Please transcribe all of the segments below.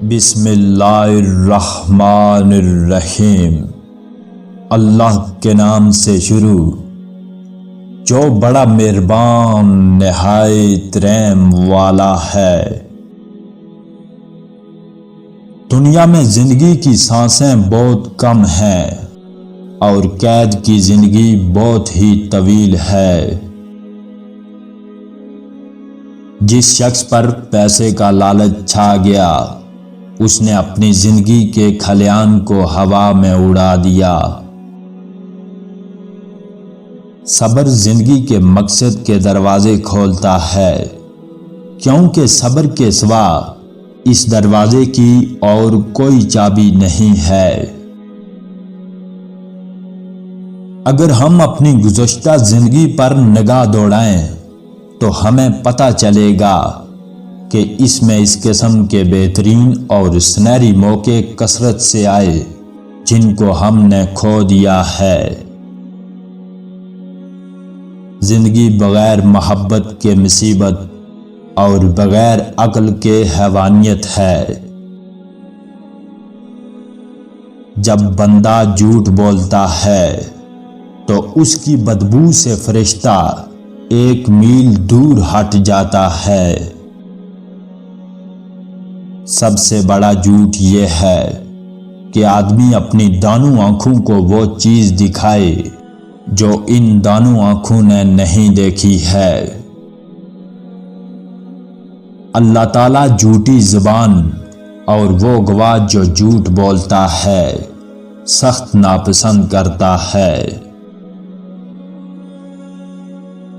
بسم اللہ الرحمن الرحیم۔ اللہ کے نام سے شروع جو بڑا مہربان نہایت رحم والا ہے۔ دنیا میں زندگی کی سانسیں بہت کم ہیں اور قید کی زندگی بہت ہی طویل ہے۔ جس شخص پر پیسے کا لالچ چھا گیا اس نے اپنی زندگی کے کھلیان کو ہوا میں اڑا دیا۔ صبر زندگی کے مقصد کے دروازے کھولتا ہے، کیونکہ صبر کے سوا اس دروازے کی اور کوئی چابی نہیں ہے۔ اگر ہم اپنی گزشتہ زندگی پر نگاہ دوڑائیں تو ہمیں پتہ چلے گا کہ اس میں اس قسم کے بہترین اور سنہری موقع کثرت سے آئے جن کو ہم نے کھو دیا ہے۔ زندگی بغیر محبت کے مصیبت اور بغیر عقل کے حیوانیت ہے۔ جب بندہ جھوٹ بولتا ہے تو اس کی بدبو سے فرشتہ 1 میل دور ہٹ جاتا ہے۔ سب سے بڑا جھوٹ یہ ہے کہ آدمی اپنی دانوں آنکھوں کو وہ چیز دکھائے جو ان دانوں آنکھوں نے نہیں دیکھی ہے۔ اللہ تعالیٰ جھوٹی زبان اور وہ گواہ جو جھوٹ بولتا ہے سخت ناپسند کرتا ہے۔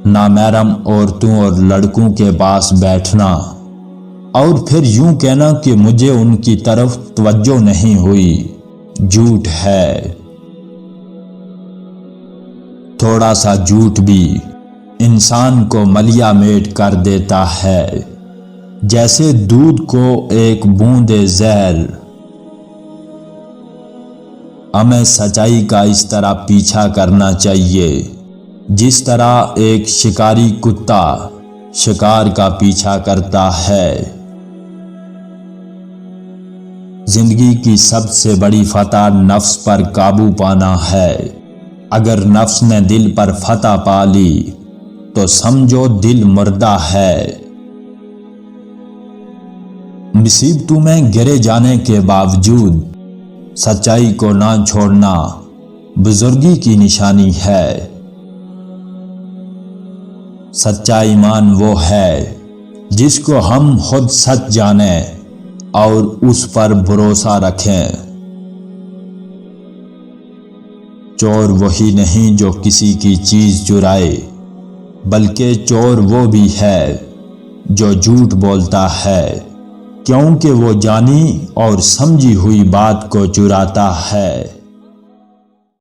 نامحرم عورتوں اور لڑکوں کے پاس بیٹھنا اور پھر یوں کہنا کہ مجھے ان کی طرف توجہ نہیں ہوئی جھوٹ ہے۔ تھوڑا سا جھوٹ بھی انسان کو ملیا میٹ کر دیتا ہے، جیسے دودھ کو 1 بوند زہر۔ ہمیں سچائی کا اس طرح پیچھا کرنا چاہیے جس طرح ایک شکاری کتا شکار کا پیچھا کرتا ہے۔ زندگی کی سب سے بڑی فتح نفس پر قابو پانا ہے۔ اگر نفس نے دل پر فتح پا لی تو سمجھو دل مردہ ہے۔ مصیبتوں میں گرے جانے کے باوجود سچائی کو نہ چھوڑنا بزرگی کی نشانی ہے۔ سچا ایمان وہ ہے جس کو ہم خود سچ جانیں اور اس پر بھروسہ رکھیں۔ چور وہی نہیں جو کسی کی چیز چرائے، بلکہ چور وہ بھی ہے جو جھوٹ بولتا ہے، کیونکہ وہ جانی اور سمجھی ہوئی بات کو چراتا ہے۔